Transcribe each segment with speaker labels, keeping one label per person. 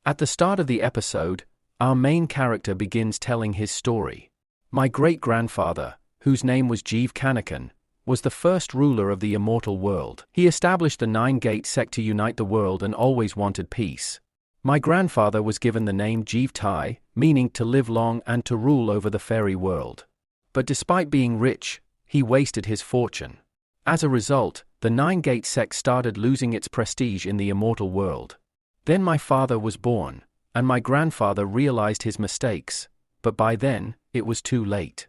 Speaker 1: At the start of the episode, our main character begins telling his story. My great-grandfather, whose name was Jeev Kanakan, was the first ruler of the immortal world. He established the Nine-Gate sect to unite the world and always wanted peace. My grandfather was given the name Jeev Tai, meaning to live long and to rule over the fairy world. But despite being rich, he wasted his fortune. As a result, the Nine-Gate sect started losing its prestige in the immortal world. Then my father was born, and my grandfather realized his mistakes, but by then, it was too late.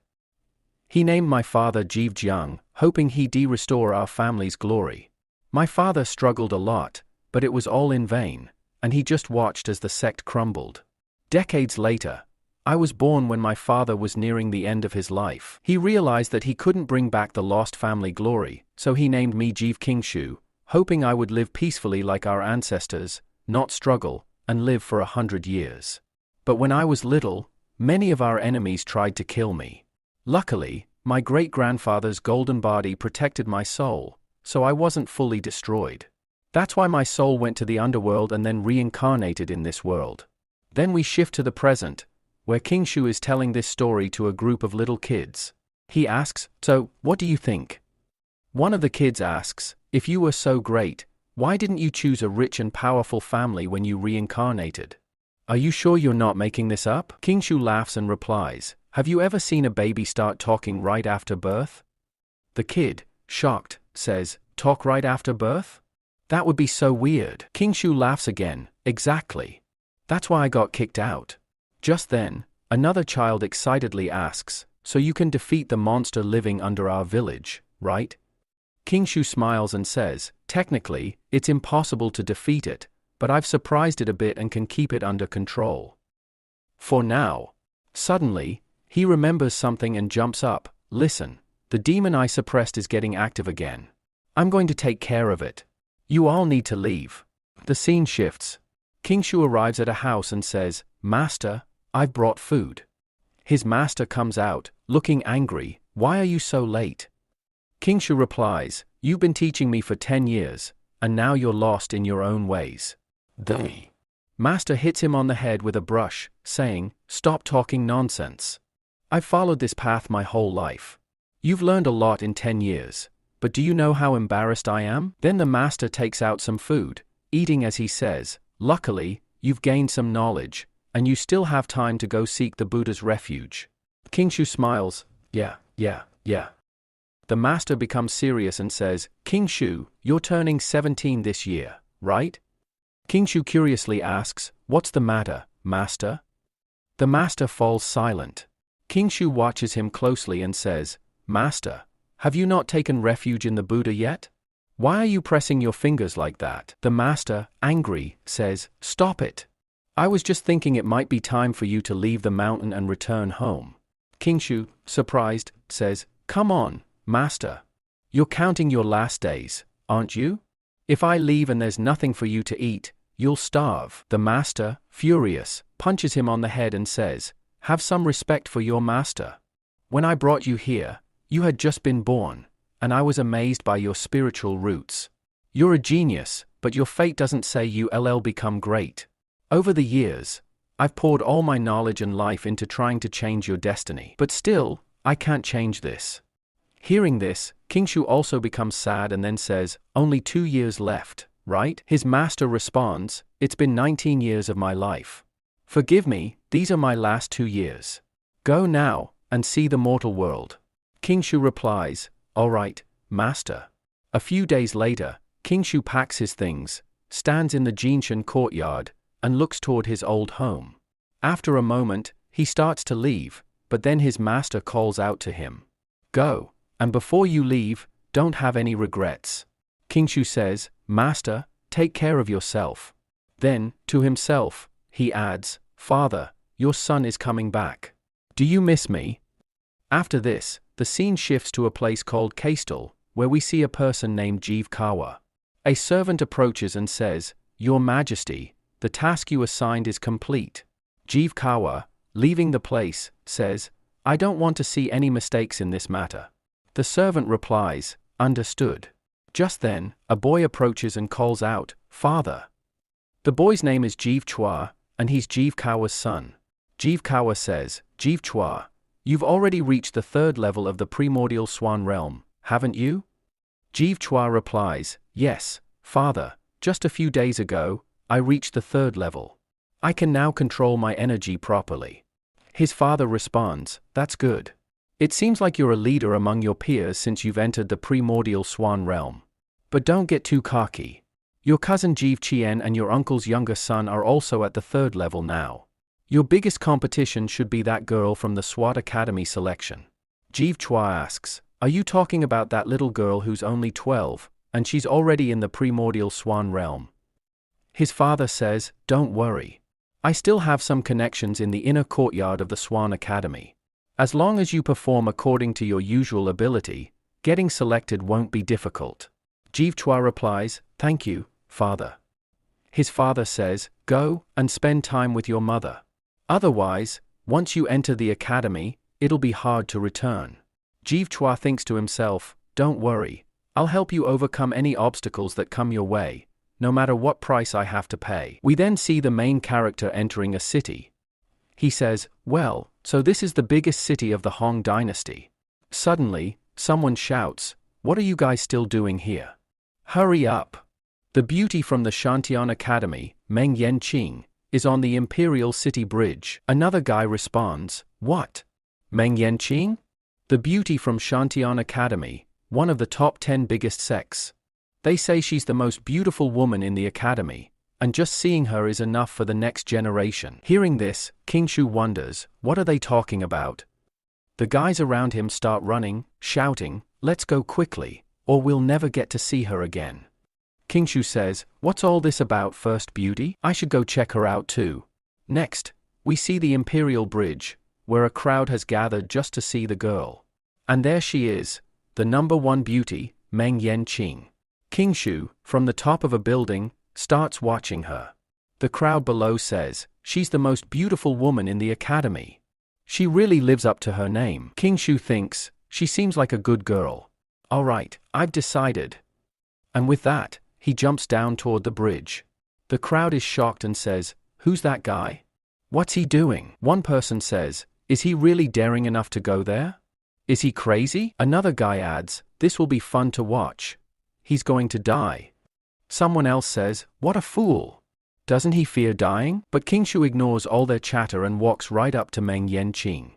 Speaker 1: He named my father Jeev Jiang, hoping he'd restore our family's glory. My father struggled a lot, but it was all in vain, and he just watched as the sect crumbled. Decades later, I was born when my father was nearing the end of his life. He realized that he couldn't bring back the lost family glory, so he named me Jeev Kingshu, hoping I would live peacefully like our ancestors, not struggle, and live for 100 years. But when I was little, many of our enemies tried to kill me. Luckily, my great-grandfather's golden body protected my soul, so I wasn't fully destroyed. That's why my soul went to the underworld and then reincarnated in this world. Then we shift to the present, where Kingshu is telling this story to a group of little kids. He asks, "So, what do you think?" One of the kids asks, "If you were so great, why didn't you choose a rich and powerful family when you reincarnated? Are you sure you're not making this up?" Kingshu laughs and replies, "Have you ever seen a baby start talking right after birth?" The kid, shocked, says, "Talk right after birth? That would be so weird." Kingshu laughs again, "Exactly. That's why I got kicked out." Just then, another child excitedly asks, "So you can defeat the monster living under our village, right?" Kingshu smiles and says, "Technically, it's impossible to defeat it, but I've surprised it a bit and can keep it under control. For now." Suddenly, he remembers something and jumps up. "Listen, the demon I suppressed is getting active again. I'm going to take care of it. You all need to leave." The scene shifts. Kingshu arrives at a house and says, "Master, I've brought food." His master comes out, looking angry. "Why are you so late?" Kingshu replies, "You've been teaching me for 10 years, and now you're lost in your own ways." The master hits him on the head with a brush, saying, "Stop talking nonsense. I've followed this path my whole life. You've learned a lot in 10 years, but do you know how embarrassed I am?" Then the master takes out some food, eating as he says, "Luckily, you've gained some knowledge, and you still have time to go seek the Buddha's refuge." Kingshu smiles, Yeah. The master becomes serious and says, "Kingshu, you're turning 17 this year, right?" Kingshu curiously asks, "What's the matter, master?" The master falls silent. Kingshu watches him closely and says, "Master, have you not taken refuge in the Buddha yet? Why are you pressing your fingers like that?" The master, angry, says, "Stop it. I was just thinking it might be time for you to leave the mountain and return home." Kingshu, surprised, says, "Come on, master. You're counting your last days, aren't you? If I leave and there's nothing for you to eat, you'll starve." The master, furious, punches him on the head and says, "Have some respect for your master. When I brought you here, you had just been born, and I was amazed by your spiritual roots. You're a genius, but your fate doesn't say you'll become great. Over the years, I've poured all my knowledge and life into trying to change your destiny. But still, I can't change this." Hearing this, Kingshu also becomes sad and then says, "Only 2 years left, right?" His master responds, "It's been 19 years of my life. Forgive me, these are my last 2 years. Go now, and see the mortal world." Kingshu replies, "All right, master." A few days later, Kingshu packs his things, stands in the Jinshan courtyard, and looks toward his old home. After a moment, he starts to leave, but then his master calls out to him, "Go, and before you leave, don't have any regrets." Kingshu says, "Master, take care of yourself." Then, to himself, he adds, "Father, your son is coming back. Do you miss me?" After this, the scene shifts to a place called Kastal, where we see a person named Jeev Kawa. A servant approaches and says, "Your Majesty, the task you assigned is complete." Jeev Kawa, leaving the place, says, "I don't want to see any mistakes in this matter." The servant replies, "Understood." Just then, a boy approaches and calls out, "Father." The boy's name is Jeev Chua, and he's Jeev Kawa's son. Jeev Kawa says, Jeev Chua, you've already reached the 3rd level of the primordial swan realm, haven't you? Jeev Chua replies, yes, father, just a few days ago, I reached the 3rd level. I can now control my energy properly. His father responds, that's good. It seems like you're a leader among your peers since you've entered the primordial swan realm. But don't get too cocky. Your cousin Jeev Chien and your uncle's younger son are also at the 3rd level now. Your biggest competition should be that girl from the SWAT Academy selection. Jeev Chua asks, are you talking about that little girl who's only 12, and she's already in the primordial swan realm? His father says, don't worry. I still have some connections in the inner courtyard of the Swan Academy. As long as you perform according to your usual ability, getting selected won't be difficult. Jeev Chua replies, thank you, father. His father says, go and spend time with your mother. Otherwise, once you enter the academy, it'll be hard to return. Jeev Chua thinks to himself, don't worry, I'll help you overcome any obstacles that come your way, no matter what price I have to pay. We then see the main character entering a city. He says, well, so this is the biggest city of the Hong dynasty. Suddenly, someone shouts, what are you guys still doing here? Hurry up. The beauty from the Shantian Academy, Meng Yanqing, is on the Imperial City Bridge. Another guy responds, what? Meng Yanqing? The beauty from Shantian Academy, one of the top 10 biggest sects. They say she's the most beautiful woman in the academy, and just seeing her is enough for the next generation. Hearing this, King Shu wonders, what are they talking about? The guys around him start running, shouting, let's go quickly, or we'll never get to see her again. King Shu says, what's all this about, First Beauty? I should go check her out too. Next, we see the Imperial Bridge, where a crowd has gathered just to see the girl. And there she is, the number 1 beauty, Meng Yanqing. King Shu, from the top of a building, starts watching her. The crowd below says, she's the most beautiful woman in the academy. She really lives up to her name. King Shu thinks, she seems like a good girl. Alright, I've decided. And with that, he jumps down toward the bridge. The crowd is shocked and says, who's that guy? What's he doing? One person says, is he really daring enough to go there? Is he crazy? Another guy adds, this will be fun to watch. He's going to die. Someone else says, what a fool. Doesn't he fear dying? But King Shu ignores all their chatter and walks right up to Meng Yanqing.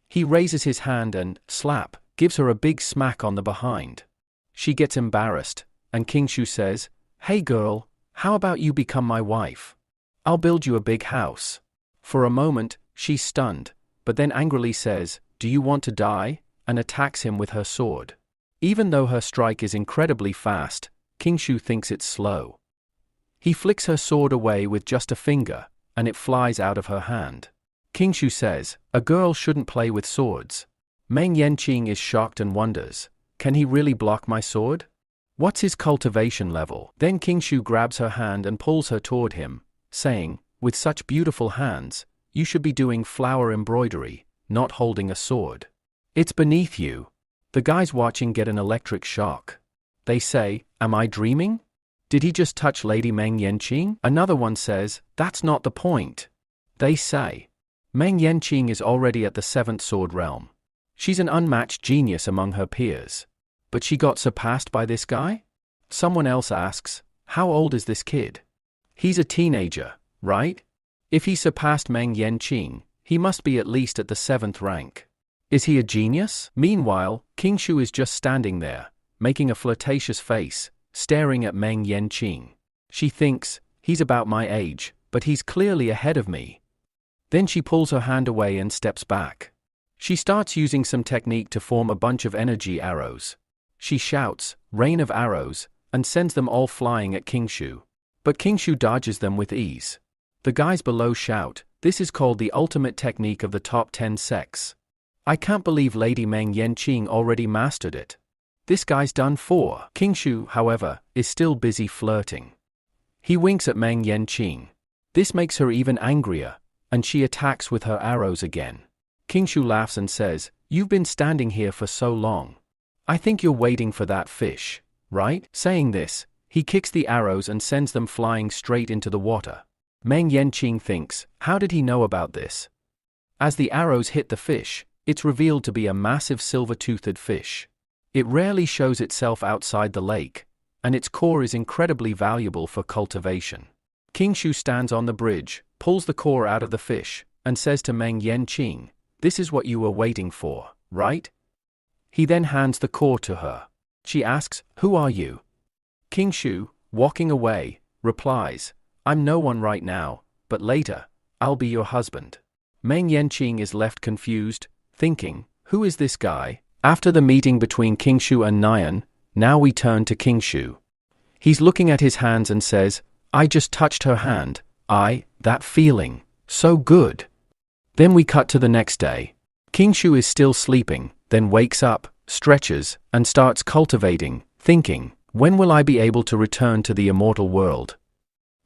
Speaker 1: He raises his hand and, slap, gives her a big smack on the behind. She gets embarrassed, and King Shu says, hey girl, how about you become my wife? I'll build you a big house. For a moment, she's stunned, but then angrily says, do you want to die? And attacks him with her sword. Even though her strike is incredibly fast, King Shu thinks it's slow. He flicks her sword away with just a finger, and it flies out of her hand. King Shu says, a girl shouldn't play with swords. Meng Yanqing is shocked and wonders, can he really block my sword? What's his cultivation level? Then King Shu grabs her hand and pulls her toward him, saying, with such beautiful hands, you should be doing flower embroidery, not holding a sword. It's beneath you. The guys watching get an electric shock. They say, am I dreaming? Did he just touch Lady Meng Yanqing? Another one says, that's not the point. They say, Meng Yanqing is already at the 7th sword realm. She's an unmatched genius among her peers. But she got surpassed by this guy? Someone else asks, how old is this kid? He's a teenager, right? If he surpassed Meng Yanqing, he must be at least at the 7th rank. Is he a genius? Meanwhile, King Shu is just standing there, making a flirtatious face, staring at Meng Yanqing. She thinks, he's about my age, but he's clearly ahead of me. Then she pulls her hand away and steps back. She starts using some technique to form a bunch of energy arrows. She shouts, rain of arrows, and sends them all flying at King Shu. But King Shu dodges them with ease. The guys below shout, this is called the ultimate technique of the top 10 sects. I can't believe Lady Meng Yanqing already mastered it. This guy's done for. King Shu, however, is still busy flirting. He winks at Meng Yanqing. This makes her even angrier, and she attacks with her arrows again. King Shu laughs and says, you've been standing here for so long. I think you're waiting for that fish, right? Saying this, he kicks the arrows and sends them flying straight into the water. Meng Yanqing thinks, how did he know about this? As the arrows hit the fish, it's revealed to be a massive silver-toothed fish. It rarely shows itself outside the lake, and its core is incredibly valuable for cultivation. King Shu stands on the bridge, pulls the core out of the fish, and says to Meng Yanqing, "This is what you were waiting for, right?" He then hands the core to her. She asks, "Who are you?" King Shu, walking away, replies, "I'm no one right now, but later, I'll be your husband." Meng Yanqing is left confused, thinking, who is this guy? After the meeting between King Shu and Nian, now we turn to King Shu. He's looking at his hands and says, "I just touched her hand. That feeling, so good." Then we cut to the next day. King Shu is still sleeping, then wakes up, stretches, and starts cultivating, thinking, when will I be able to return to the immortal world?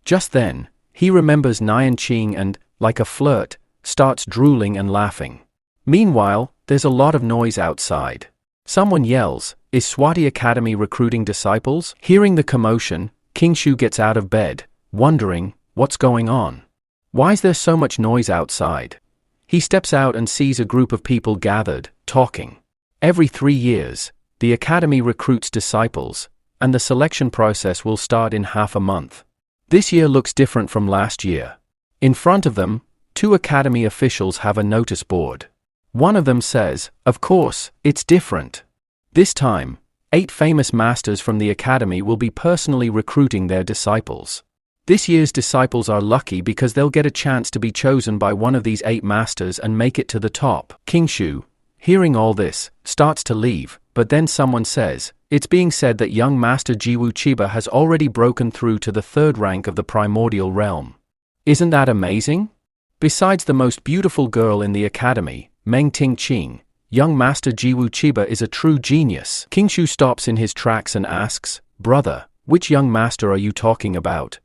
Speaker 1: Just then, he remembers Nian Qing and, like a flirt, starts drooling and laughing. Meanwhile, there's a lot of noise outside. Someone yells, "Is Swati Academy recruiting disciples?" Hearing the commotion, King Shu gets out of bed, wondering, what's going on? Why's there so much noise outside? He steps out and sees a group of people gathered, talking. Every 3 years, the academy recruits disciples, and the selection process will start in half a month. This year looks different from last year. In front of them, 2 academy officials have a notice board. One of them says, "Of course, it's different. This time, 8 famous masters from the academy will be personally recruiting their disciples. This year's disciples are lucky because they'll get a chance to be chosen by one of these 8 masters and make it to the top." King Shu, hearing all this, starts to leave, but then someone says, "It's being said that young master Jiwu Chiba has already broken through to the 3rd rank of the primordial realm. Isn't that amazing? Besides the most beautiful girl in the academy, Meng Tingqing, young master Jiwu Chiba is a true genius." King Shu stops in his tracks and asks, "Brother, which young master are you talking about?"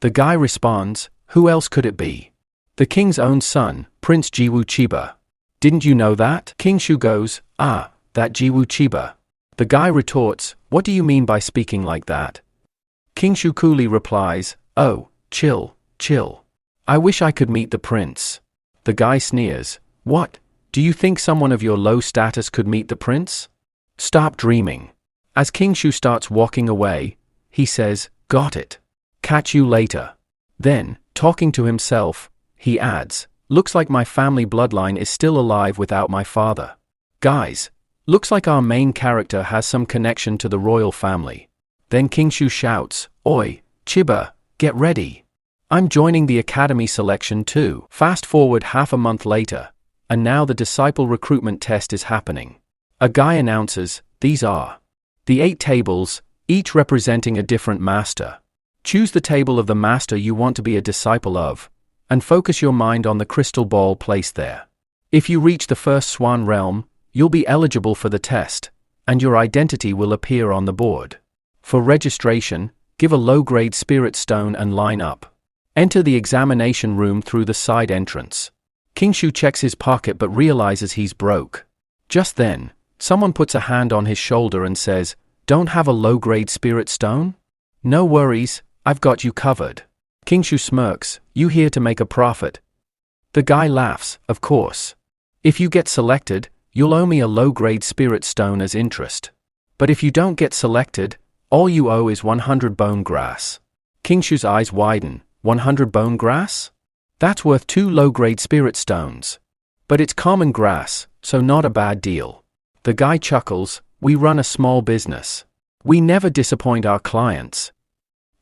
Speaker 1: The guy responds, "Who else could it be? The king's own son, Prince Jiwu Chiba. Didn't you know that?" King Shu goes, "That Jiwu Chiba." The guy retorts, "What do you mean by speaking like that?" King Shu coolly replies, "Oh, chill. I wish I could meet the prince." The guy sneers, "What? Do you think someone of your low status could meet the prince? Stop dreaming." As King Shu starts walking away, he says, "Got it. Catch you later." Then, talking to himself, he adds, "Looks like my family bloodline is still alive without my father. Guys, looks like our main character has some connection to the royal family." Then King Shu shouts, "Oi, Chiba, get ready. I'm joining the academy selection too." Fast forward half a month later, and now the disciple recruitment test is happening. A guy announces, "These are the 8 tables, each representing a different master. Choose the table of the master you want to be a disciple of, and focus your mind on the crystal ball placed there. If you reach the first swan realm, you'll be eligible for the test, and your identity will appear on the board. For registration, give a low-grade spirit stone and line up. Enter the examination room through the side entrance." King Shu checks his pocket but realizes he's broke. Just then, someone puts a hand on his shoulder and says, "Don't have a low-grade spirit stone? No worries, I've got you covered." King Shu smirks, "You here to make a profit?" The guy laughs, "Of course. If you get selected, you'll owe me a low-grade spirit stone as interest. But if you don't get selected, all you owe is 100 bone grass." King Shu's eyes widen. 100 bone grass? That's worth 2 low-grade spirit stones. But it's common grass, so not a bad deal. The guy chuckles, "We run a small business. We never disappoint our clients."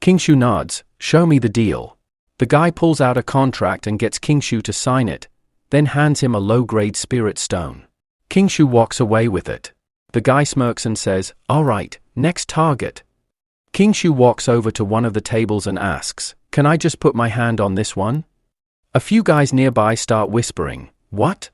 Speaker 1: King Shu nods, "Show me the deal." The guy pulls out a contract and gets King Shu to sign it, then hands him a low-grade spirit stone. King Shu walks away with it. The guy smirks and says, "All right, next target." King Shu walks over to one of the tables and asks, "Can I just put my hand on this one?" A few guys nearby start whispering, "What?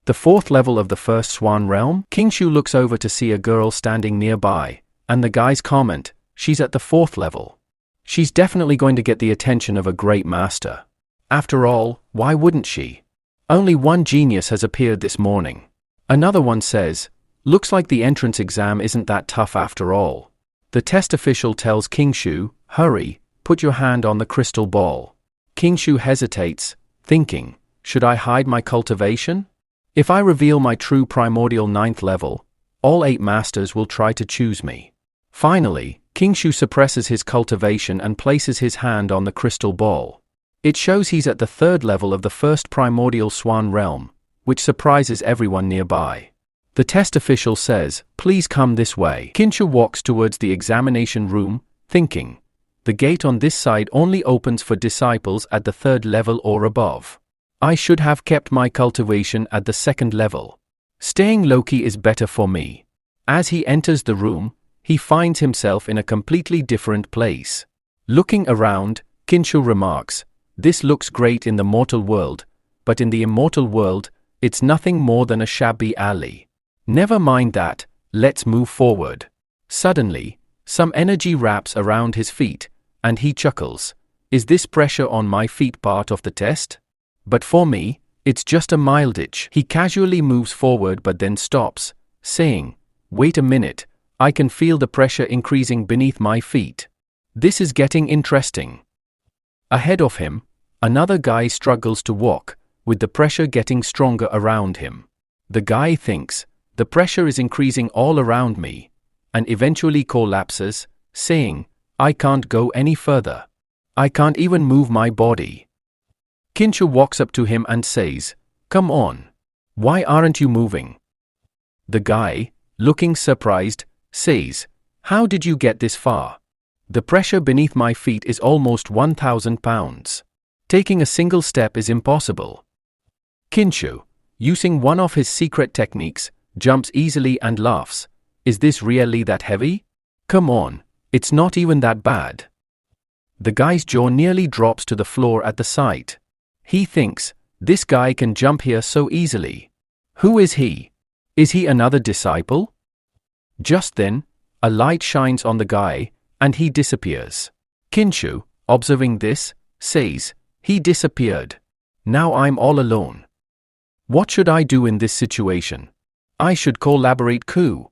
Speaker 1: The 4th level of the first swan realm?" King Shu looks over to see a girl standing nearby, and the guys comment, "She's at the 4th level. She's definitely going to get the attention of a great master. After all, why wouldn't she? Only one genius has appeared this morning." Another one says, "Looks like the entrance exam isn't that tough after all." The test official tells King Shu, "Hurry, put your hand on the crystal ball." King Shu hesitates, thinking, should I hide my cultivation? If I reveal my true primordial 9th level, all 8 masters will try to choose me. Finally, King Shu suppresses his cultivation and places his hand on the crystal ball. It shows he's at the 3rd level of the first primordial swan realm, which surprises everyone nearby. The test official says, please come this way. King Shu walks towards the examination room, thinking, the gate on this side only opens for disciples at the 3rd level or above. I should have kept my cultivation at the 2nd level. Staying low-key is better for me. As he enters the room, he finds himself in a completely different place. Looking around, King Shu remarks, this looks great in the mortal world, but in the immortal world, it's nothing more than a shabby alley. Never mind that, let's move forward. Suddenly, some energy wraps around his feet, and he chuckles. Is this pressure on my feet part of the test? But for me, it's just a mild itch. He casually moves forward but then stops, saying, wait a minute, I can feel the pressure increasing beneath my feet. This is getting interesting. Ahead of him, another guy struggles to walk, with the pressure getting stronger around him. The guy thinks, the pressure is increasing all around me, and eventually collapses, saying, I can't go any further. I can't even move my body. King Shu walks up to him and says, come on. Why aren't you moving? The guy, looking surprised, says, how did you get this far? The pressure beneath my feet is almost 1,000 pounds. Taking a single step is impossible. King Shu, using one of his secret techniques, jumps easily and laughs. Is this really that heavy? Come on, it's not even that bad. The guy's jaw nearly drops to the floor at the sight. He thinks, this guy can jump here so easily. Who is he? Is he another disciple? Just then, a light shines on the guy, and he disappears. King Shu, observing this, says, he disappeared. Now I'm all alone. What should I do in this situation? I should collaborate coup.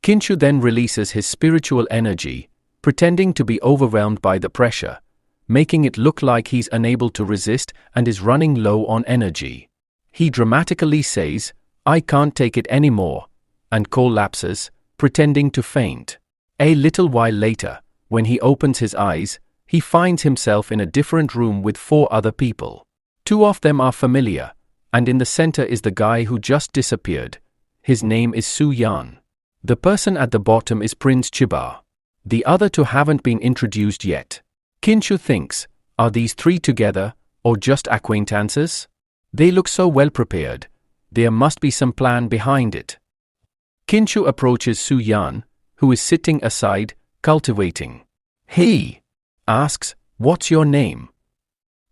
Speaker 1: King Shu then releases his spiritual energy, pretending to be overwhelmed by the pressure, making it look like he's unable to resist and is running low on energy. He dramatically says, I can't take it anymore, and collapses, pretending to faint. A little while later, when he opens his eyes, he finds himself in a different room with 4 other people. 2 of them are familiar, and in the center is the guy who just disappeared. His name is Su Yan. The person at the bottom is Prince Chiba. The other 2 haven't been introduced yet. King Shu thinks, are these 3 together, or just acquaintances? They look so well prepared. There must be some plan behind it. King Shu approaches Su Yan, who is sitting aside, cultivating. He asks, what's your name?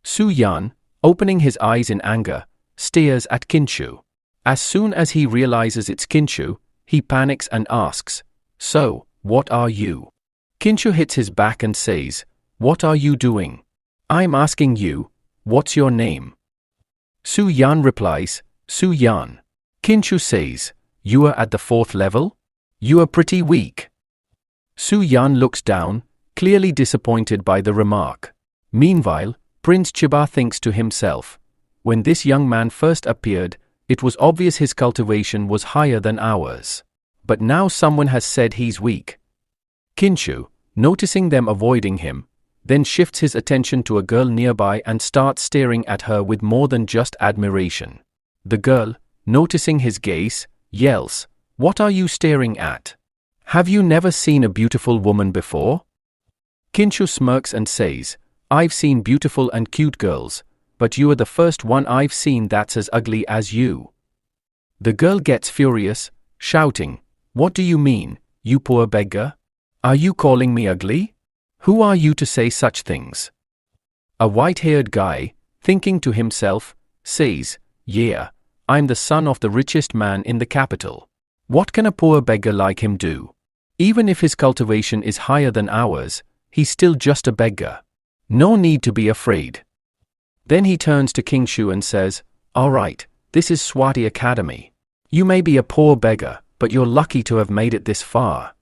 Speaker 1: Su Yan, opening his eyes in anger, stares at King Shu. As soon as he realizes it's King Shu, he panics and asks, so, what are you? King Shu hits his back and says, what are you doing? I'm asking you, what's your name? Su Yan replies, Su Yan. King Shu says, you are at the 4th level? You are pretty weak. Su Yan looks down, clearly disappointed by the remark. Meanwhile, Prince Chiba thinks to himself, when this young man first appeared, it was obvious his cultivation was higher than ours. But now someone has said he's weak. King Shu, noticing them avoiding him, then shifts his attention to a girl nearby and starts staring at her with more than just admiration. The girl, noticing his gaze, yells, what are you staring at? Have you never seen a beautiful woman before? King Shu smirks and says, I've seen beautiful and cute girls, but you are the first one I've seen that's as ugly as you. The girl gets furious, shouting, what do you mean, you poor beggar? Are you calling me ugly? Who are you to say such things? A white-haired guy, thinking to himself, says, yeah, I'm the son of the richest man in the capital. What can a poor beggar like him do? Even if his cultivation is higher than ours, he's still just a beggar. No need to be afraid. Then he turns to King Shu and says, all right, this is Swati Academy. You may be a poor beggar, but you're lucky to have made it this far.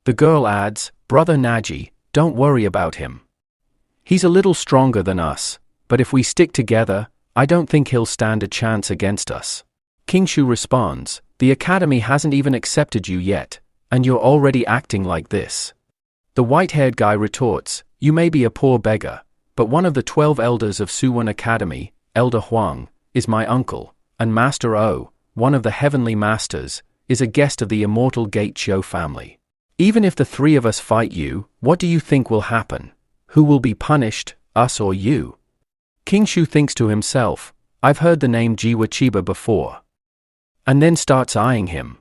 Speaker 1: The girl adds, Brother Naji, don't worry about him. He's a little stronger than us, but if we stick together, I don't think he'll stand a chance against us. King Shu responds, the academy hasn't even accepted you yet, and you're already acting like this. The white-haired guy retorts, you may be a poor beggar, but one of the 12 elders of Suwon Academy, Elder Huang, is my uncle, and Master O, one of the heavenly masters, is a guest of the immortal Gate Chiu family. Even if the three of us fight you, what do you think will happen? Who will be punished, us or you? King Shu thinks to himself, I've heard the name Jiwa Chiba before. And then starts eyeing him.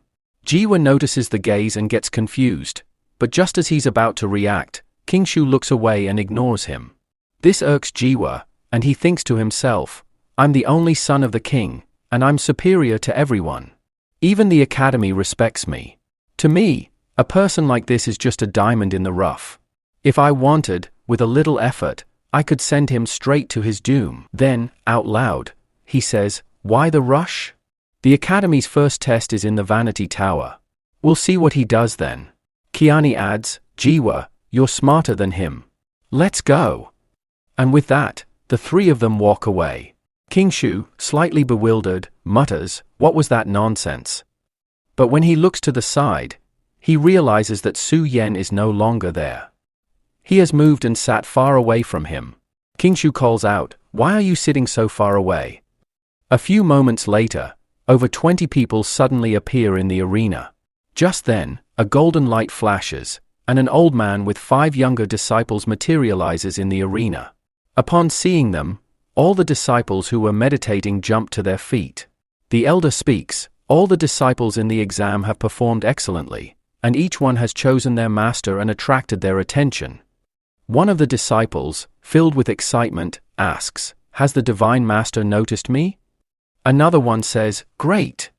Speaker 1: Jiwa notices the gaze and gets confused, but just as he's about to react, King Shu looks away and ignores him. This irks Jiwa, and he thinks to himself, I'm the only son of the king, and I'm superior to everyone. Even the academy respects me. To me, a person like this is just a diamond in the rough. If I wanted, with a little effort, I could send him straight to his doom. Then, out loud, he says, why the rush? The academy's first test is in the Vanity Tower. We'll see what he does then. Kiani adds, Jiwa, you're smarter than him. Let's go. And with that, the three of them walk away. King Shu, slightly bewildered, mutters, what was that nonsense? But when he looks to the side, he realizes that Su Yen is no longer there. He has moved and sat far away from him. King Shu calls out, why are you sitting so far away? A few moments later, over 20 people suddenly appear in the arena. Just then, a golden light flashes, and an old man with 5 younger disciples materializes in the arena. Upon seeing them, all the disciples who were meditating jump to their feet. The elder speaks, all the disciples in the exam have performed excellently, and each one has chosen their master and attracted their attention. One of the disciples, filled with excitement, asks, has the Divine Master noticed me? Another one says, great!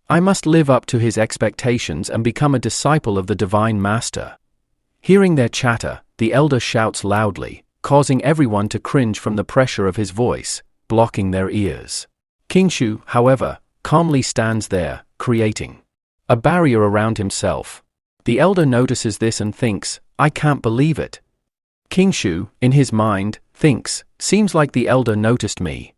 Speaker 1: I must live up to his expectations and become a disciple of the Divine Master. Hearing their chatter, the elder shouts loudly, causing everyone to cringe from the pressure of his voice, blocking their ears. King Shu, however, calmly stands there, creating a barrier around himself. The elder notices this and thinks, I can't believe it. King Shu, in his mind, thinks, seems like the elder noticed me.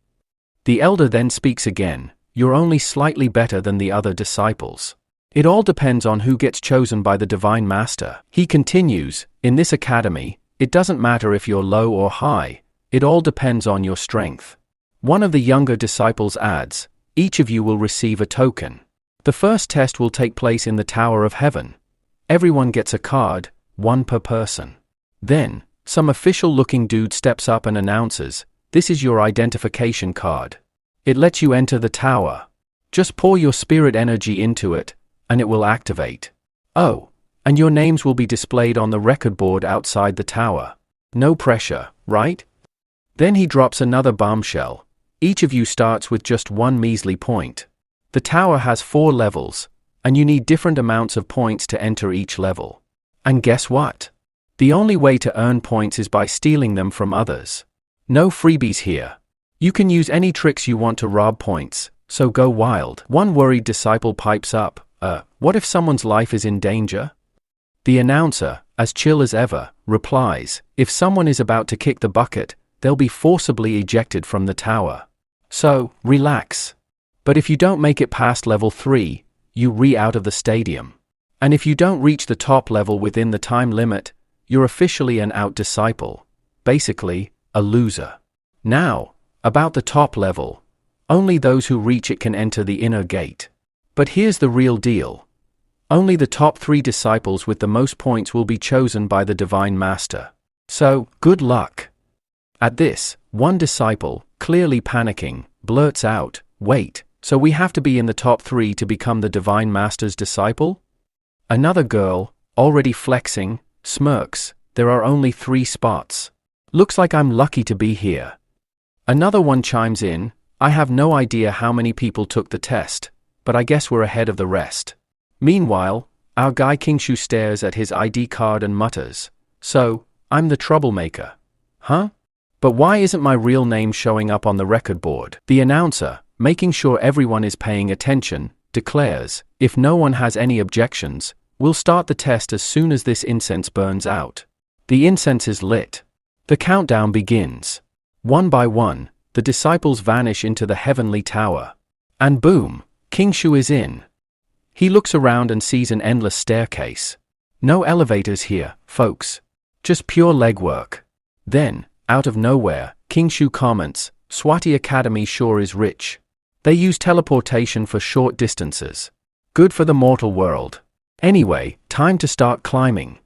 Speaker 1: The elder then speaks again, you're only slightly better than the other disciples. It all depends on who gets chosen by the Divine Master. He continues, in this academy, it doesn't matter if you're low or high, it all depends on your strength. One of the younger disciples adds, each of you will receive a token. The first test will take place in the Tower of Heaven. Everyone gets a card, 1 per person. Then, some official-looking dude steps up and announces, this is your identification card. It lets you enter the tower. Just pour your spirit energy into it, and it will activate. Oh, and your names will be displayed on the record board outside the tower. No pressure, right? Then he drops another bombshell. Each of you starts with just 1 measly point. The tower has 4 levels, and you need different amounts of points to enter each level. And guess what? The only way to earn points is by stealing them from others. No freebies here. You can use any tricks you want to rob points, so go wild. One worried disciple pipes up, what if someone's life is in danger? The announcer, as chill as ever, replies, if someone is about to kick the bucket, they'll be forcibly ejected from the tower. So, relax. But if you don't make it past level 3, you re-out of the stadium. And if you don't reach the top level within the time limit, you're officially an out disciple. Basically, a loser. Now, about the top level. Only those who reach it can enter the inner gate. But here's the real deal. Only the top 3 disciples with the most points will be chosen by the Divine Master. So, good luck. At this, one disciple, clearly panicking, blurts out, wait, so we have to be in the top 3 to become the Divine Master's disciple? Another girl, already flexing, smirks, there are only 3 spots. Looks like I'm lucky to be here. Another one chimes in, I have no idea how many people took the test, but I guess we're ahead of the rest. Meanwhile, our guy King Shu stares at his ID card and mutters, so, I'm the troublemaker. Huh? But why isn't my real name showing up on the record board? The announcer, making sure everyone is paying attention, declares, if no one has any objections, we'll start the test as soon as this incense burns out. The incense is lit. The countdown begins. One by one, the disciples vanish into the heavenly tower. And boom, King Shu is in. He looks around and sees an endless staircase. No elevators here, folks. Just pure legwork. Then, out of nowhere, King Shu comments, Swati Academy sure is rich. They use teleportation for short distances. Good for the mortal world. Anyway, time to start climbing.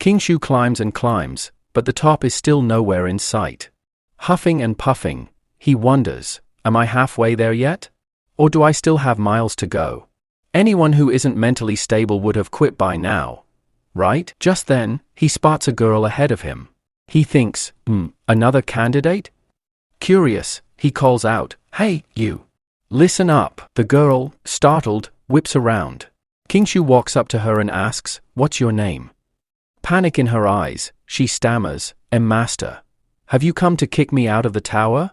Speaker 1: King Shu climbs and climbs, but the top is still nowhere in sight. Huffing and puffing, he wonders, am I halfway there yet? Or do I still have miles to go? Anyone who isn't mentally stable would have quit by now. Right? Just then, he spots a girl ahead of him. He thinks, another candidate? Curious, he calls out, hey, you. Listen up. The girl, startled, whips around. King Shu walks up to her and asks, what's your name? Panic in her eyes, she stammers, Master. Have you come to kick me out of the tower?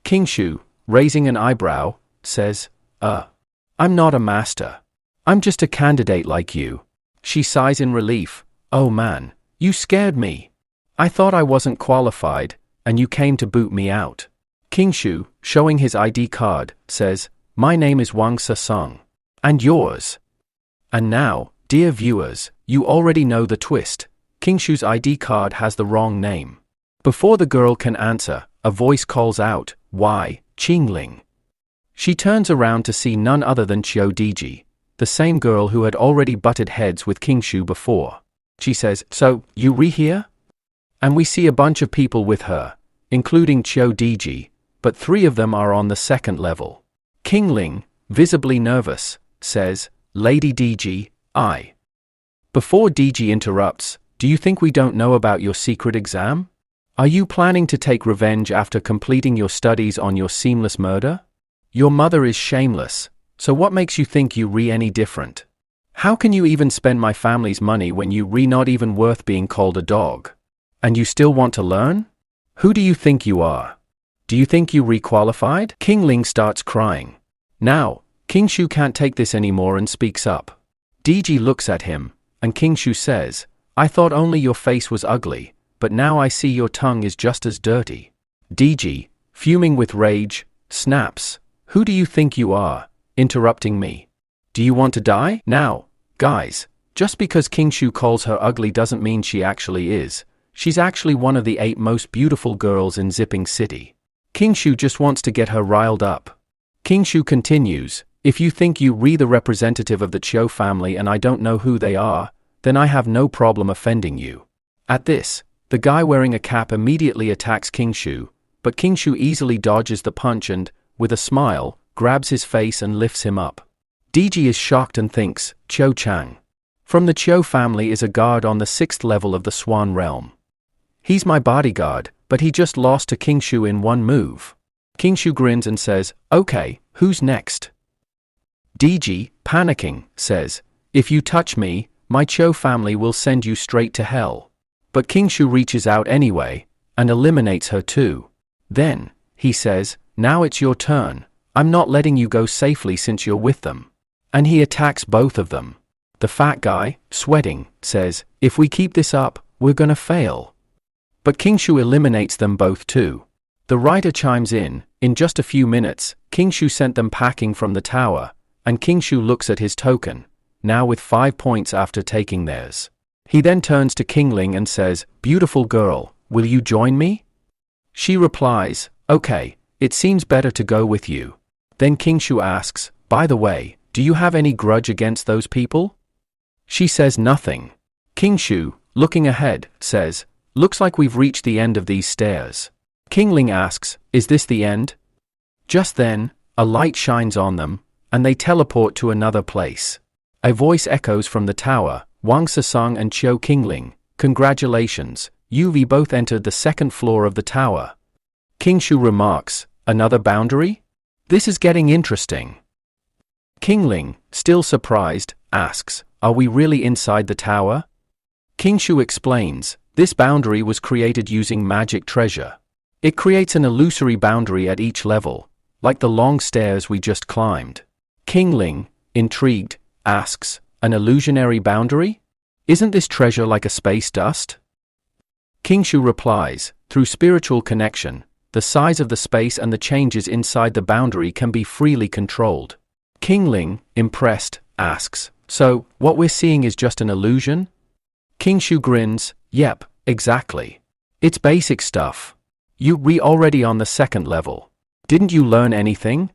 Speaker 1: King Shu, raising an eyebrow, says, I'm not a master. I'm just a candidate like you. She sighs in relief, oh man, you scared me. I thought I wasn't qualified, and you came to boot me out. King Shu, showing his ID card, says, my name is Wang Sasong. And yours? And now, dear viewers, you already know the twist. King Shu's ID card has the wrong name. Before the girl can answer, a voice calls out, why, Qingling. She turns around to see none other than Qiu Diji, the same girl who had already butted heads with King Shu before. She says, so, you here? And we see a bunch of people with her, including Qiu Diji, but 3 of them are on the 2nd level. Qingling, visibly nervous, says, Lady Diji, Before Diji interrupts, do you think we don't know about your secret exam? Are you planning to take revenge after completing your studies on your seamless murder? Your mother is shameless, so what makes you think you any different? How can you even spend my family's money when you not even worth being called a dog? And you still want to learn? Who do you think you are? Do you think you qualified? Qingling starts crying. Now, King Shu can't take this anymore and speaks up. Diji looks at him, and King Shu says, I thought only your face was ugly, but now I see your tongue is just as dirty. Diji, fuming with rage, snaps, who do you think you are, interrupting me? Do you want to die? Now, guys, just because King Shu calls her ugly doesn't mean she actually is. She's actually one of the 8 most beautiful girls in Zipping City. King Shu just wants to get her riled up. King Shu continues, if you think you the representative of the Qiu family and I don't know who they are, then I have no problem offending you. At this, the guy wearing a cap immediately attacks King Shu, but King Shu easily dodges the punch and, with a smile, grabs his face and lifts him up. Diji is shocked and thinks, Qiu Chang. From the Qiu family is a guard on the 6th level of the Swan realm. He's my bodyguard, but he just lost to King Shu in 1 move. King Shu grins and says, okay, who's next? Diji, panicking, says, if you touch me, my Qiu family will send you straight to hell. But King Shu reaches out anyway, and eliminates her too. Then, he says, now it's your turn, I'm not letting you go safely since you're with them. And he attacks both of them. The fat guy, sweating, says, if we keep this up, we're gonna fail. But King Shu eliminates them both too. The writer chimes in just a few minutes, King Shu sent them packing from the tower, and King Shu looks at his token, now with 5 points after taking theirs. He then turns to Qingling and says, beautiful girl, will you join me? She replies, okay, it seems better to go with you. Then King Shu asks, by the way, do you have any grudge against those people? She says nothing. King Shu, looking ahead, says, looks like we've reached the end of these stairs. Qingling asks, is this the end? Just then, a light shines on them, and they teleport to another place. A voice echoes from the tower, Wang Sasong and Qiu Qingling, congratulations, you've both entered the 2nd floor of the tower. King Shu remarks, another boundary? This is getting interesting. Qingling, still surprised, asks, are we really inside the tower? King Shu explains, this boundary was created using magic treasure. It creates an illusory boundary at each level, like the long stairs we just climbed. Qingling, intrigued, asks, an illusionary boundary? Isn't this treasure like a space dust? King Shu replies, through spiritual connection, The size of the space and the changes inside the boundary can be freely controlled. King Ling, impressed, asks, "So, what we're seeing is just an illusion?" King Shu grins, "Yep, exactly. It's basic stuff. We already on the second level. Didn't you learn anything?"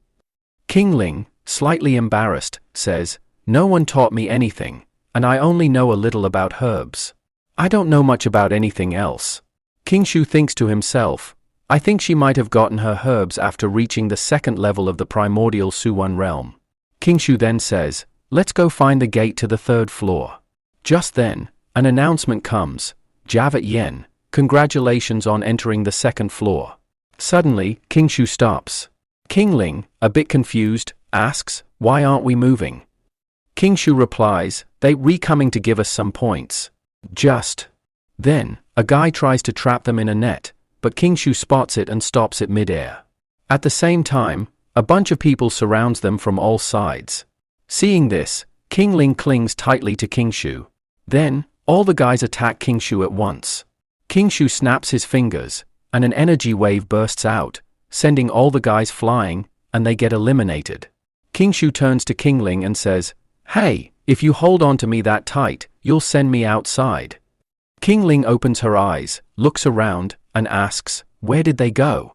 Speaker 1: King Ling, slightly embarrassed, says, "No one taught me anything, and I only know a little about herbs. I don't know much about anything else." King Shu thinks to himself, "I think she might have gotten her herbs after reaching the second level of the primordial Suwon realm." King Shu then says, "Let's go find the gate to the third floor." Just then, an announcement comes, "Javat Yen, congratulations on entering the second floor." Suddenly, King Shu stops. King Ling, a bit confused, asks, "Why aren't we moving?" King Shu replies, "They're coming to give us some points." Just then, a guy tries to trap them in a net, but King Shu spots it and stops it mid-air. At the same time, a bunch of people surrounds them from all sides. Seeing this, King Ling clings tightly to King Shu. Then, all the guys attack King Shu at once. King Shu snaps his fingers, and an energy wave bursts out, sending all the guys flying, and they get eliminated. King Shu turns to King Ling and says, "Hey, if you hold on to me that tight, you'll send me outside." King Ling opens her eyes, looks around, and asks, "Where did they go?"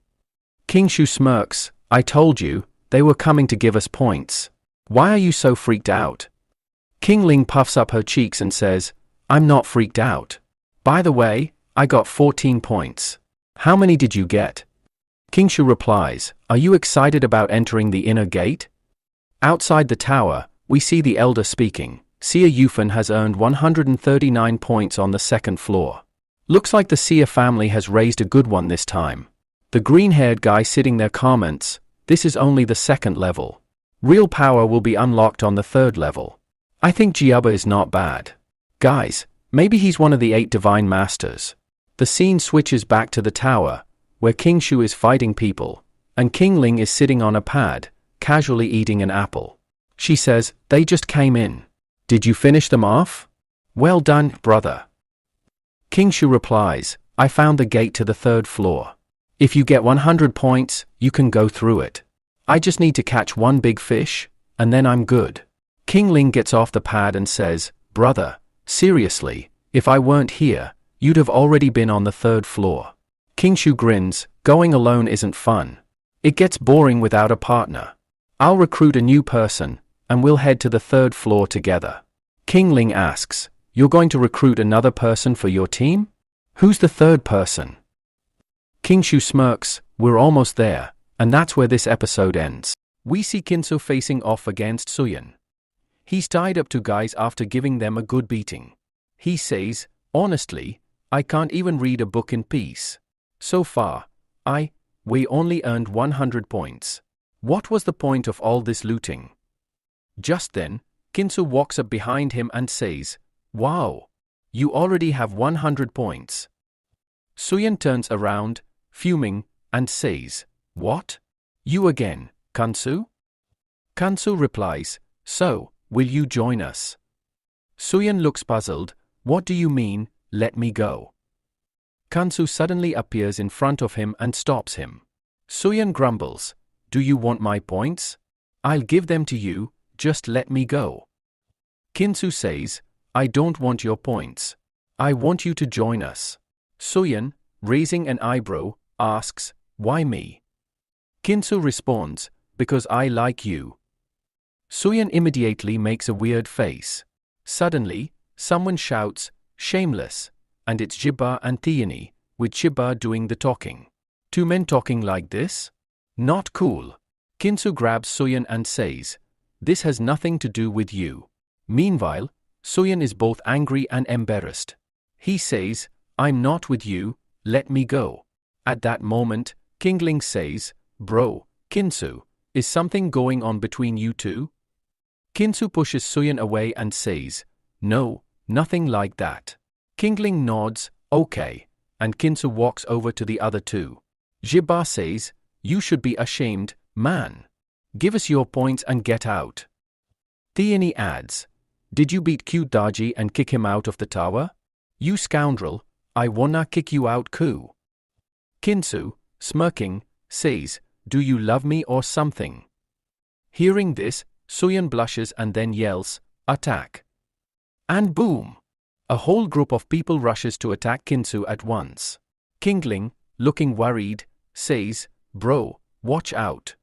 Speaker 1: King Shu smirks, "I told you, they were coming to give us points. Why are you so freaked out?" King Ling puffs up her cheeks and says, "I'm not freaked out. By the way, I got 14 points. How many did you get?" King Shu replies, "Are you excited about entering the inner gate?" Outside the tower, we see the elder speaking. Xia Yufan has earned 139 points on the second floor. Looks like the Xia family has raised a good one this time. The green-haired guy sitting there comments, "This is only the second level. Real power will be unlocked on the third level. I think Jiaba is not bad. Guys, maybe he's one of the 8 divine masters." The scene switches back to the tower, where King Shu is fighting people, and King Ling is sitting on a pad, casually eating an apple. She says, "They just came in. Did you finish them off? Well done, brother." King Shu replies, "I found the gate to the third floor. If you get 100 points, you can go through it. I just need to catch one big fish, and then I'm good." King Ling gets off the pad and says, "Brother, seriously, if I weren't here, you'd have already been on the third floor." King Shu grins, "Going alone isn't fun. It gets boring without a partner. I'll recruit a new person, and we'll head to the third floor together." King Ling asks, "You're going to recruit another person for your team? Who's the third person?" King Shu smirks, "We're almost there," and that's where this episode ends. We see Kinsu facing off against Suyan. He's tied up 2 guys after giving them a good beating. He says, "Honestly, I can't even read a book in peace. So far, we only earned 100 points. What was the point of all this looting?" Just then, Kinsu walks up behind him and says, "Wow, you already have 100 points." Suyan turns around, fuming, and says, "What? You again, Kansu?" Kansu replies, "So, will you join us?" Suyan looks puzzled, "What do you mean, let me go?" Kansu suddenly appears in front of him and stops him. Suyan grumbles, "Do you want my points? I'll give them to you, just let me go." Kinsu says, "I don't want your points. I want you to join us." Suyan, raising an eyebrow, asks, "Why me?" Kinsu responds, "Because I like you." Suyan immediately makes a weird face. Suddenly, someone shouts, "Shameless," and it's Jiba and Theani, with Jiba doing the talking. 2 men talking like this? Not cool. Kinsu grabs Suyan and says, "This has nothing to do with you." Meanwhile, Suyan is both angry and embarrassed. He says, "I'm not with you, let me go." At that moment, King Ling says, "Bro, Kinsu, is something going on between you two?" Kinsu pushes Suyan away and says, "No, nothing like that." King Ling nods, "Okay," and Kinsu walks over to the other 2. Jiba says, "You should be ashamed, man. Give us your points and get out." Theani adds, "Did you beat cute Daji and kick him out of the tower? You scoundrel, I wanna kick you out too." Kinsu, smirking, says, "Do you love me or something?" Hearing this, Suyan blushes and then yells, "Attack!" And boom! A whole group of people rushes to attack Kinsu at once. Kingling, looking worried, says, "Bro, watch out."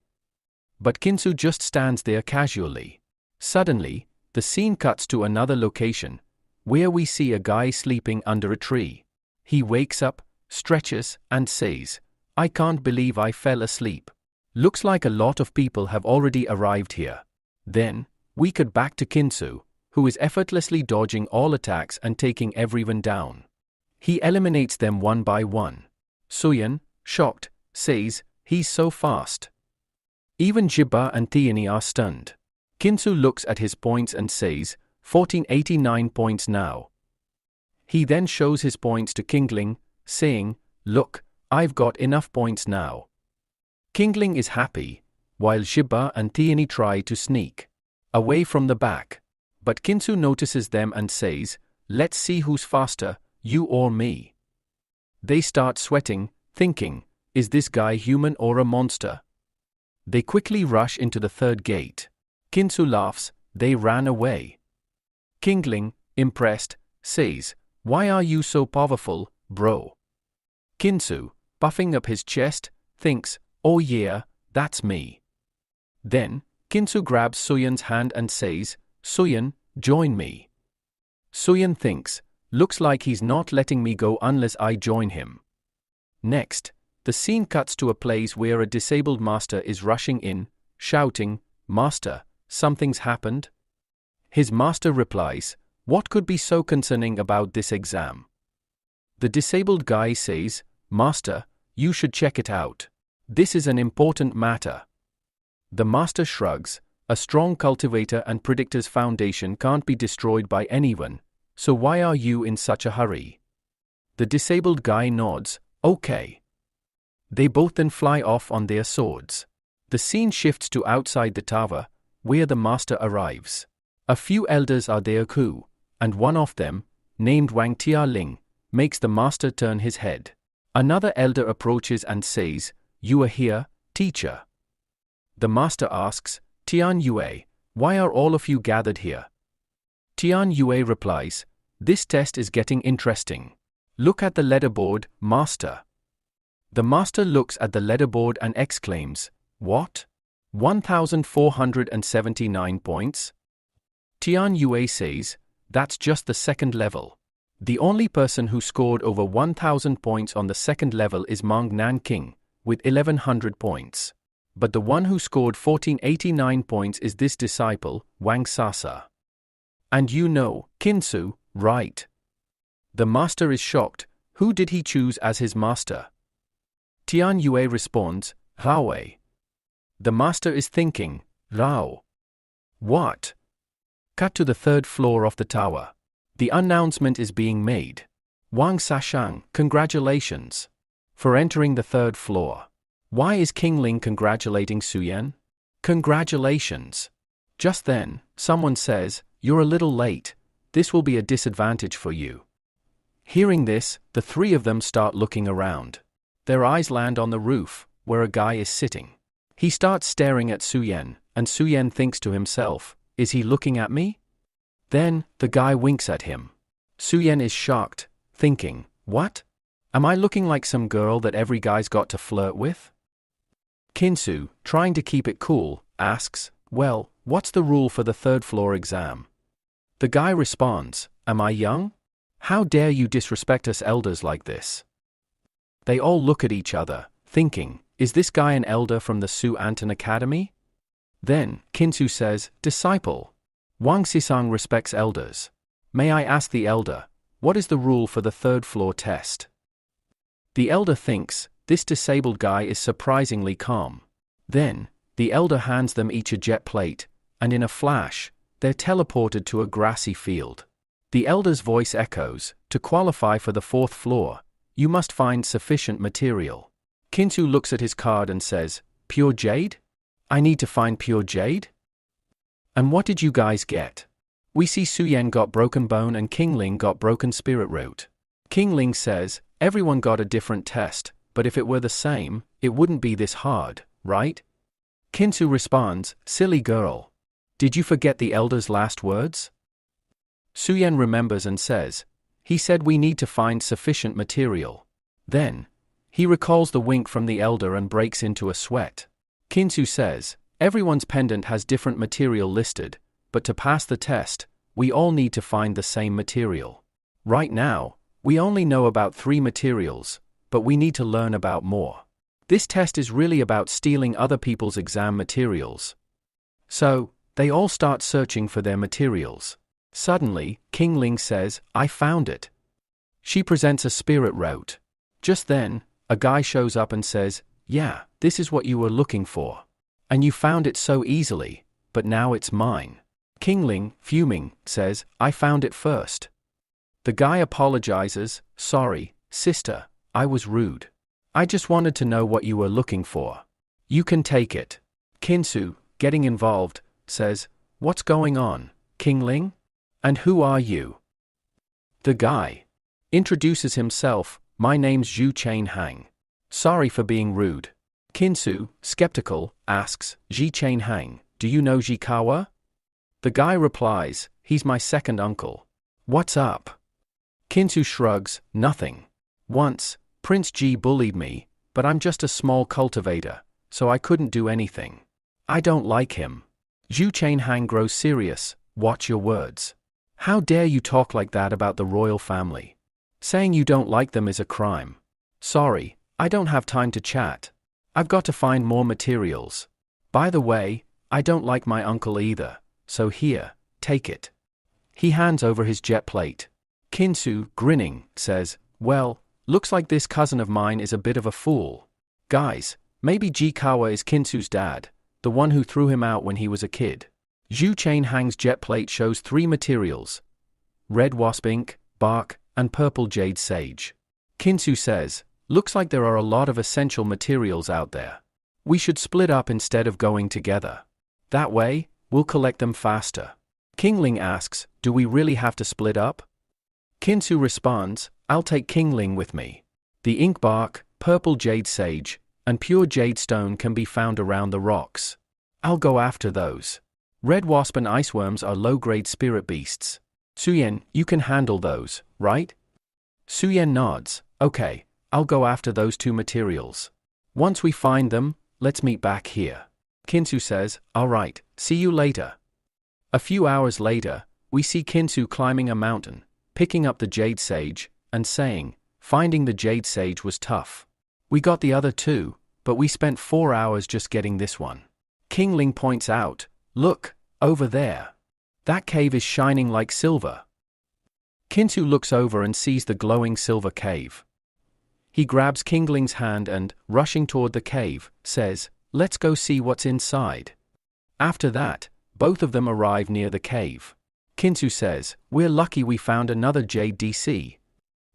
Speaker 1: But Kinsu just stands there casually. Suddenly, the scene cuts to another location, where we see a guy sleeping under a tree. He wakes up, stretches, and says, "I can't believe I fell asleep. Looks like a lot of people have already arrived here." Then, we cut back to Kinsu, who is effortlessly dodging all attacks and taking everyone down. He eliminates them one by one. Suyan, shocked, says, "He's so fast." Even Jibba and Tiani are stunned. Kinsu looks at his points and says, 1489 points now. He then shows his points to Kingling, saying, "Look, I've got enough points now." Kingling is happy, while Jibba and Tiani try to sneak away from the back. But Kinsu notices them and says, "Let's see who's faster, you or me." They start sweating, thinking, "Is this guy human or a monster?" They quickly rush into the third gate. Kinsu laughs, "They ran away." Kingling, impressed, says, "Why are you so powerful, bro?" Kinsu, puffing up his chest, thinks, "Oh yeah, that's me." Then, Kinsu grabs Suyan's hand and says, "Suyan, join me." Suyan thinks, "Looks like he's not letting me go unless I join him." Next, the scene cuts to a place where a disabled master is rushing in, shouting, "Master, something's happened?" His master replies, "What could be so concerning about this exam?" The disabled guy says, "Master, you should check it out. This is an important matter." The master shrugs, "A strong cultivator and predictor's foundation can't be destroyed by anyone, so why are you in such a hurry?" The disabled guy nods, "Okay." They both then fly off on their swords. The scene shifts to outside the tower, where the master arrives. A few elders are there too, and one of them, named Wang Tialing, makes the master turn his head. Another elder approaches and says, "You are here, teacher." The master asks, "Tian Yue, why are all of you gathered here?" Tian Yue replies, "This test is getting interesting. Look at the leaderboard, master." The master looks at the leaderboard and exclaims, "What? 1479 points?" Tian Yue says, "That's just the second level. The only person who scored over 1000 points on the second level is Mang Nanking, with 1100 points. But the one who scored 1489 points is this disciple, Wang Sasa. And you know, Kinsu, right?" The master is shocked. Who did he choose as his master? Tian Yue responds, "Rao." The master is thinking, "Rao? What?" Cut to the third floor of the tower. The announcement is being made. "Wang Sashang, congratulations for entering the third floor." Why is Kingling congratulating Suyan? Congratulations. Just then, someone says, "You're a little late. This will be a disadvantage for you." Hearing this, the three of them start looking around. Their eyes land on the roof, where a guy is sitting. He starts staring at Suyan, and Suyan thinks to himself, "Is he looking at me?" Then, the guy winks at him. Suyan is shocked, thinking, "What? Am I looking like some girl that every guy's got to flirt with?" Kinsu, trying to keep it cool, asks, "Well, what's the rule for the third floor exam?" The guy responds, "Am I young? How dare you disrespect us elders like this?" They all look at each other, thinking, "Is this guy an elder from the Su Anton Academy?" Then, Kinsu says, "Disciple, Wang Sisang respects elders. May I ask the elder, what is the rule for the third floor test?" The elder thinks, this disabled guy is surprisingly calm. Then, the elder hands them each a jet plate, and in a flash, they're teleported to a grassy field. The elder's voice echoes, "To qualify for the fourth floor, you must find sufficient material." Kinsu looks at his card and says, "Pure jade? I need to find pure jade? And what did you guys get?" We see Suyan got broken bone and Kingling got broken spirit root. Kingling says, "Everyone got a different test, but if it were the same, it wouldn't be this hard, right? Kinsu responds, silly girl. Did you forget the elder's last words? Suyen remembers and says, he said we need to find sufficient material. Then, he recalls the wink from the elder and breaks into a sweat. Kinsu says, everyone's pendant has different material listed, but to pass the test, we all need to find the same material. Right now, we only know about 3 materials, but we need to learn about more. This test is really about stealing other people's exam materials. So, they all start searching for their materials. Suddenly, King Ling says, I found it. She presents a spirit rote. Just then, a guy shows up and says, yeah, this is what you were looking for. And you found it so easily, but now it's mine. King Ling, fuming, says, I found it first. The guy apologizes, sorry, sister, I was rude. I just wanted to know what you were looking for. You can take it. Kinsu, getting involved, says, what's going on, King Ling? And who are you? The guy introduces himself, my name's Zhu Chain Hang. Sorry for being rude. Kinsu, skeptical, asks, Zhi Chain Hang, do you know Jikawa? The guy replies, he's my second uncle. What's up? Kinsu shrugs, nothing. Once, Prince Ji bullied me, but I'm just a small cultivator, so I couldn't do anything. I don't like him. Zhu Chain Hang grows serious, watch your words. How dare you talk like that about the royal family? Saying you don't like them is a crime. Sorry, I don't have time to chat. I've got to find more materials. By the way, I don't like my uncle either, so here, take it. He hands over his jet plate. Kinsu, grinning, says, well, looks like this cousin of mine is a bit of a fool. Guys, maybe Jikawa is Kinsu's dad, the one who threw him out when he was a kid. Zhu Chain Hang's jet plate shows 3 materials: red wasp ink, bark, and purple jade sage. Kinsu says, looks like there are a lot of essential materials out there. We should split up instead of going together. That way, we'll collect them faster. King Ling asks, do we really have to split up? Kinsu responds, I'll take King Ling with me. The ink bark, purple jade sage, and pure jade stone can be found around the rocks. I'll go after those. Red wasp and iceworms are low-grade spirit beasts. Suyen, you can handle those, right? Suyen nods, okay, I'll go after those 2 materials. Once we find them, let's meet back here. Kinsu says, alright, see you later. A few hours later, we see Kinsu climbing a mountain, picking up the jade sage, and saying, finding the jade sage was tough. We got the other 2, but we spent 4 hours just getting this one. King Ling points out, look, over there. That cave is shining like silver. Kinsu looks over and sees the glowing silver cave. He grabs King Ling's hand and, rushing toward the cave, says, let's go see what's inside. After that, both of them arrive near the cave. Kinsu says, we're lucky we found another jade DC.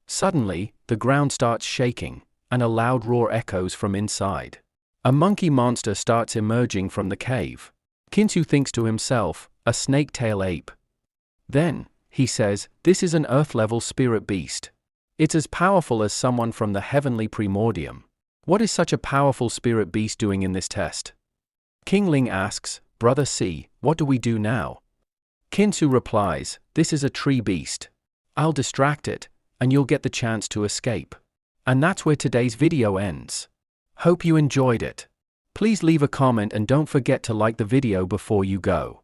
Speaker 1: Suddenly, the ground starts shaking, and a loud roar echoes from inside. A monkey monster starts emerging from the cave. Kinsu thinks to himself, a snake-tail ape. Then, he says, this is an earth-level spirit beast. It's as powerful as someone from the heavenly primordium. What is such a powerful spirit beast doing in this test? King Ling asks, Brother C, what do we do now? Kinsu replies, this is a tree beast. I'll distract it, and you'll get the chance to escape. And that's where today's video ends. Hope you enjoyed it. Please leave a comment and don't forget to like the video before you go.